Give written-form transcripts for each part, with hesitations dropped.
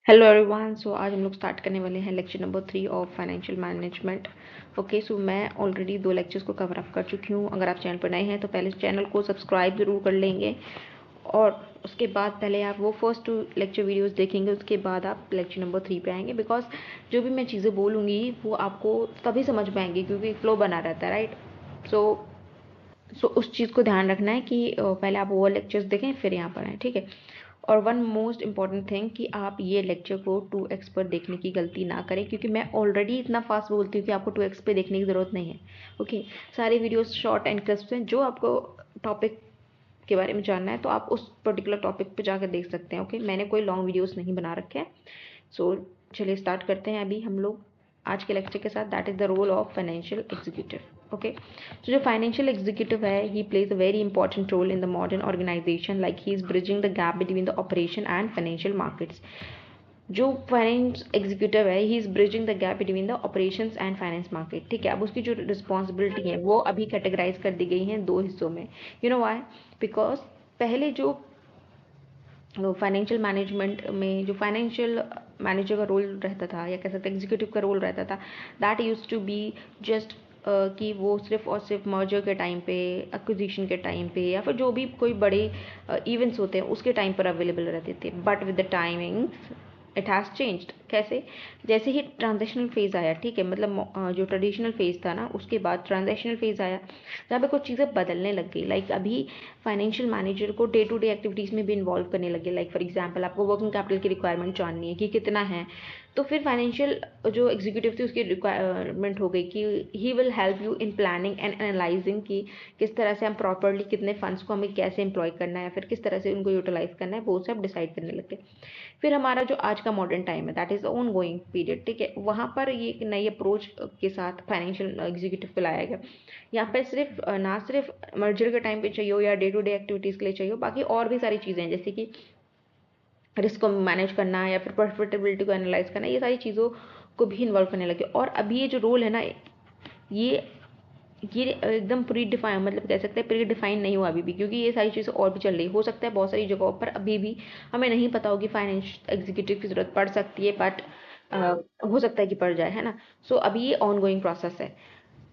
Hello everyone. सो आज हम लोग स्टार्ट करने वाले हैं lecture number 3 of financial management. Okay, so मैं ऑलरेडी 2 लेक्चर्स को कवर अप कर चुकी हूँ। अगर आप चैनल पर नए हैं तो पहले चैनल को सब्सक्राइब जरूर कर लेंगे और उसके बाद पहले आप वो फर्स्ट 2 लेक्चर वीडियोस देखेंगे, उसके बाद आप लेक्चर नंबर 3 पे आएंगे। बिकॉज जो भी मैं चीज़ें बोलूँगी वो आपको तभी समझ में आएंगी क्योंकि फ्लो बना रहता है, राइट। सो उस चीज़ को ध्यान रखना है कि पहले आप वो लेक्चर्स देखें फिर यहाँ पर आएँ, ठीक है। और वन मोस्ट इम्पॉर्टेंट थिंग कि आप ये लेक्चर को 2x पर देखने की गलती ना करें, क्योंकि मैं ऑलरेडी इतना फास्ट बोलती हूँ कि आपको 2x पे देखने की ज़रूरत नहीं है। ओके, सारे वीडियोस शॉर्ट एंड क्रिस्प हैं। जो आपको टॉपिक के बारे में जानना है तो आप उस पर्टिकुलर टॉपिक पे जाकर देख सकते हैं। ओके, मैंने कोई लॉन्ग वीडियोस नहीं बना रखे हैं। सो चलिए स्टार्ट करते हैं अभी हम लोग आज के लेक्चर के साथ। That is the role of financial executive. Okay, तो जो फाइनेंशियल एग्जीक्यूटिव है he plays a very important role in the modern organisation, like he is bridging the gap between the operation and financial markets. जो finance executive है he is bridging the gap between the operations and finance market. ठीक है, अब उसकी जो responsibility है वो अभी कैटेगराइज कर दी गई है 2 हिस्सों में। You know why? बिकॉज पहले जो फाइनेंशियल मैनेजमेंट में जो फाइनेंशियल मैनेजर का रोल रहता था या कह सकते हैं एग्जीक्यूटिव का रोल रहता था, that use to be just कि वो सिर्फ और सिर्फ मर्जर के टाइम पे, एक्विजिशन के टाइम पे या फिर जो भी कोई बड़े इवेंट्स होते हैं उसके टाइम पर अवेलेबल रहते थे। But with the timings it has changed. कैसे? जैसे ही ट्रांजेक्शनल फेज़ आया, ठीक है, मतलब जो ट्रेडिशनल फेज़ था ना उसके बाद ट्रांजेक्शनल फेज़ आया जहाँ पे कुछ चीज़ें बदलने लग गई। लाइक अभी फाइनेंशियल मैनेजर को डे टू डे एक्टिविटीज़ में भी इन्वॉल्व करने लगे। लाइक फॉर एग्जांपल आपको वर्किंग कैपिटल की रिक्वायरमेंट जाननी है कि कितना है, तो फिर फाइनेंशियल जो एग्जीक्यूटिव थी उसकी रिक्वायरमेंट हो गई कि he will help you in planning and analysing कि किस तरह से हम प्रॉपरली कितने फंड्स को हमें कैसे एम्प्लॉय करना है, फिर किस तरह से उनको यूटिलाइज करना है, वो सब डिसाइड करने लगे। फिर हमारा जो आज का मॉडर्न टाइम है that is on going period, ठीक है, वहाँ पर ये एक नई अप्रोच के साथ फाइनेंशियल एग्जीक्यूटिव को लाया गया। यहाँ पे सिर्फ ना सिर्फ मर्जर के टाइम पे चाहिए हो या डे टू डे एक्टिविटीज़ के लिए चाहिए हो, बाकी और भी सारी चीज़ें हैं जैसे कि रिस्क को मैनेज करना या फिर प्रॉफिटेबिलिटी को एनालाइज करना, ये सारी चीज़ों को भी इन्वॉल्व करने लगे। और अभी ये जो रोल है ना, ये ये एकदम प्री डिफाइन, मतलब कह सकते हैं प्री डिफाइन नहीं हुआ अभी भी, क्योंकि ये सारी चीज़ें और भी चल रही हो सकता है बहुत सारी जगहों पर अभी भी हमें नहीं पता होगी फाइनेंस एग्जीक्यूटिव की ज़रूरत पड़ सकती है, बट हो सकता है कि पड़ जाए, है ना। सो अभी ये ऑन गोइंग प्रोसेस है।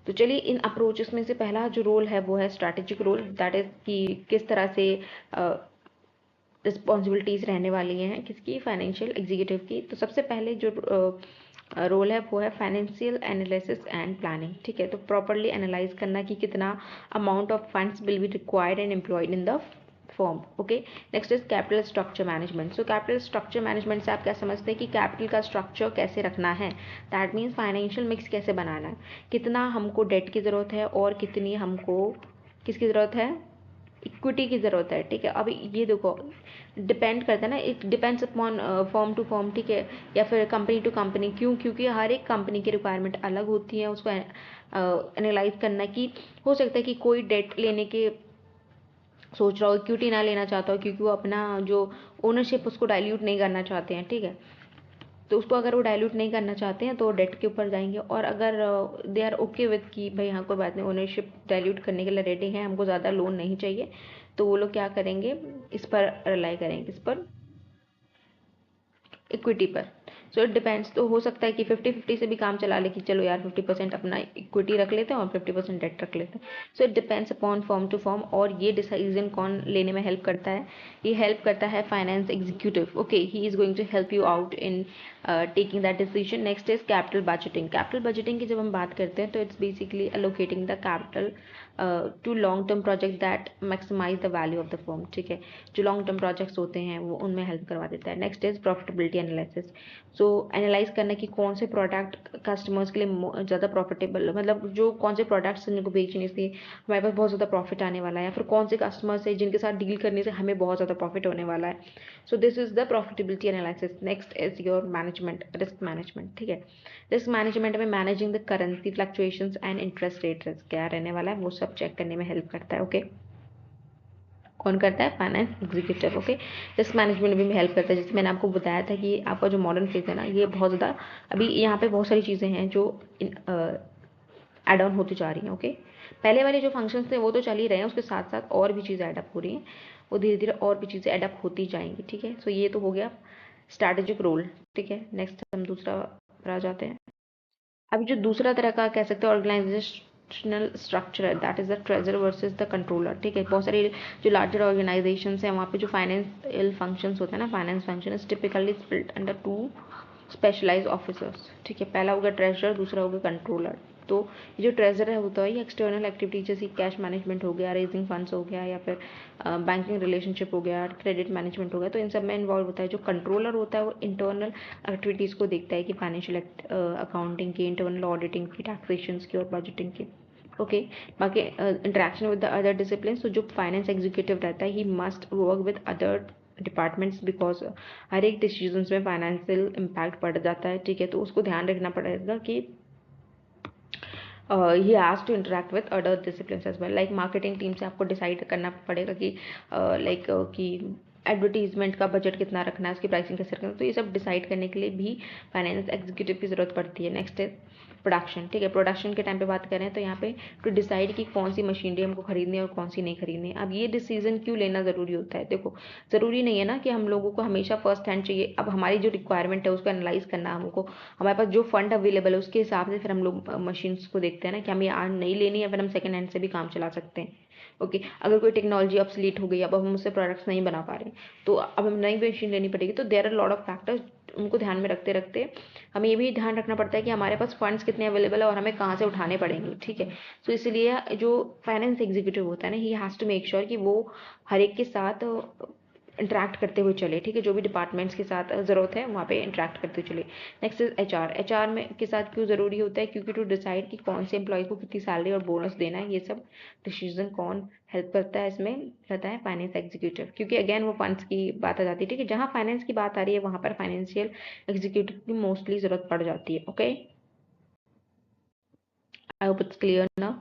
तो चलिए इन अप्रोचेस में से पहला जो रोल है वो है स्ट्रैटेजिक रोल। दैट इज़ कि किस तरह से रिस्पॉन्सिबिलिटीज़ रहने वाली हैं किसकी, फाइनेंशियल एग्जीक्यूटिव की। तो सबसे पहले जो रोल है वो है फाइनेंशियल एनालिसिस एंड प्लानिंग। ठीक है, तो प्रॉपरली एनालाइज करना कि कितना amount of funds will be required and employed in the form. Okay, next is capital structure management. So capital structure management से आप क्या समझते हैं कि कैपिटल का स्ट्रक्चर कैसे रखना है। दैट मीन्स फाइनेंशियल मिक्स कैसे बनाना है, कितना हमको डेट की ज़रूरत है और कितनी हमको किसकी ज़रूरत है, इक्विटी की ज़रूरत है। ठीक है, अब ये देखो डिपेंड करता है ना, it depends upon form to form, ठीक है, या फिर कंपनी टू कंपनी। क्यों? क्योंकि हर एक कंपनी की रिक्वायरमेंट अलग होती है। उसको एनालाइज करना कि हो सकता है कि कोई डेट लेने के सोच रहा हो, इक्विटी ना लेना चाहता हो क्योंकि वो अपना जो ओनरशिप उसको डाइल्यूट नहीं करना चाहते हैं। ठीक है, तो उसको अगर वो डाइल्यूट नहीं करना चाहते हैं तो डेट के ऊपर जाएंगे। और अगर दे आर ओके विद कि भाई हाँ कोई बात नहीं, ओनरशिप डाइल्यूट करने के लिए रेडी है, हमको ज़्यादा लोन नहीं चाहिए, तो वो लोग क्या करेंगे, इस पर रिलाई करेंगे, इस पर इक्विटी पर। सो इट डिपेंड्स। तो हो सकता है कि 50-50 से भी काम चला ले कि चलो यार 50% अपना इक्विटी रख लेते हैं और 50% डेट रख लेते हैं। So it depends upon form to form. और ये डिसीजन कौन लेने में हेल्प करता है, ये हेल्प करता है finance executive. Okay, he is going to help you out in taking that decision. Next is capital budgeting. Capital budgeting की जब हम बात करते हैं तो it's basically allocating the capital to long term project that maximise the value of the firm. ठीक है, जो लॉन्ग टर्म प्रोजेक्ट्स होते हैं वो उनमें हेल्प करवा देता है। Next is profitability analysis. So analyse करना कि कौन से प्रोडक्ट कस्टमर्स के लिए ज़्यादा प्रॉफिटेबल, मतलब जो कौन से प्रोडक्ट्स जिनको बेचने से हमारे पास बहुत ज़्यादा प्रॉफिट आने वाला है, या फिर कौन से कस्टमर्स है जिनके साथ डील करने से हमें बहुत ज़्यादा प्रॉफिट होने वाला है। So this is the profitability analysis. Next is your management, risk management. ठीक है, रिस्क मैनेजमेंट में managing the currency fluctuations and interest rate risk क्या रहने वाला है वो सब चेक करने में हेल्प करता है। ओके, कौन करता है, finance executive. Okay, risk management भी हेल्प करता है। जैसे मैंने आपको बताया था कि आपका जो मॉडर्न फेज है ना, ये बहुत ज़्यादा अभी यहाँ पे बहुत सारी चीज़ें हैं जो एड ऑन होती जा रही हैं। ओके, पहले वाले जो फंक्शंस थे वो तो चल ही रहे हैं, उसके साथ साथ और भी चीज़ें एडअप हो रही हैं, वो धीरे धीरे और भी चीज़ें एडअप होती जाएंगी। ठीक है, सो ये तो हो गया स्ट्रैटेजिक रोल, ठीक है। नेक्स्ट हम दूसरा पर आ जाते हैं। अभी जो दूसरा तरह का कह सकते हैं ऑर्गेनाइजेशनल स्ट्रक्चर है, that is the treasure versus the controller, ठीक है। बहुत सारी जो लार्जर ऑर्गेनाइजेशन है वहाँ पे जो फाइनेंशियल फंक्शंस होते हैं ना, finance function is typically split under to specialise officers, ठीक है। पहला होगा ट्रेजर, दूसरा होगा कंट्रोलर। तो ये जो ट्रेजर है होता है ये एक्सटर्नल एक्टिविटीज जैसे कैश मैनेजमेंट हो गया, रेजिंग फंड्स हो गया, या फिर बैंकिंग रिलेशनशिप हो गया, क्रेडिट मैनेजमेंट हो गया, तो इन सब में इन्वॉल्व होता है। जो कंट्रोलर होता है वो इंटरनल एक्टिविटीज़ को देखता है कि फाइनेंशियल अकाउंटिंग की, इंटरनल ऑडिटिंग की, टैक्सेशन की और बजटिंग की, ओके। बाकी interaction with the other discipline, तो जो फाइनेंस एग्जीक्यूटिव रहता है he must work with other departments because हर एक डिसीजन में फाइनेंशियल इम्पैक्ट पड़ जाता है, ठीक है। तो उसको ध्यान रखना पड़ेगा कि he has to interact with other discipline as well. Like marketing team से आपको डिसाइड करना पड़ेगा कि कि एडवर्टीजमेंट का बजट कितना रखना है, उसकी प्राइसिंग कैसे रखना है, तो ये सब डिसाइड करने के लिए भी फाइनेंस एग्जीक्यूटिव की ज़रूरत पड़ती है। नेक्स्ट है प्रोडक्शन, ठीक है। प्रोडक्शन के टाइम पे बात करें तो यहाँ पे टू डिसाइड कि कौन सी मशीनरी हमको खरीदनी है और कौन सी नहीं खरीदनी है। अब ये डिसीजन क्यों लेना ज़रूरी होता है? देखो, ज़रूरी नहीं है ना कि हम लोगों को हमेशा फर्स्ट हैंड चाहिए। अब हमारी जो रिक्वायरमेंट है उसको एनालाइज करना हमको, हमारे पास जो फंड अवेलेबल है उसके हिसाब से फिर हम लोग मशीन्स को देखते हैं ना कि हमें आज नहीं लेनी है, फिर हम सेकेंड हैंड से भी काम चला सकते हैं, ओके। अगर कोई टेक्नोलॉजी ऑब्सलीट हो गई, अब हम उससे प्रोडक्ट्स नहीं बना पा रहे, तो अब हम नई मशीन लेनी पड़ेगी। तो there are lot of factors, उनको ध्यान में रखते रखते हमें ये भी ध्यान रखना पड़ता है कि हमारे पास फंड्स कितने अवेलेबल है और हमें कहाँ से उठाने पड़ेंगे, ठीक है। तो इसलिए जो फाइनेंस एग्जीक्यूटिव होता है ना, he has to make sure कि वो हर एक के साथ इंटरेक्ट करते हुए चले, ठीक है। जो भी डिपार्टमेंट्स के साथ ज़रूरत है वहाँ पे इंटरेक्ट करते हुए चले। Next is HR. एचआर में के साथ क्यों ज़रूरी होता है? क्योंकि टू डिसाइड कि कौन से एम्प्लॉय को कितनी सैलरी और बोनस देना है, ये सब डिसीजन कौन हेल्प करता है इसमें, रहता है फाइनेंस एग्जीक्यूटिव। क्योंकि अगेन वो फंड्स की बात आ जाती है, ठीक है। जहाँ फाइनेंस की बात आ रही है वहाँ पर फाइनेंशियल एग्जीक्यूटिव की मोस्टली ज़रूरत पड़ जाती है, okay. I hope it's clear ना।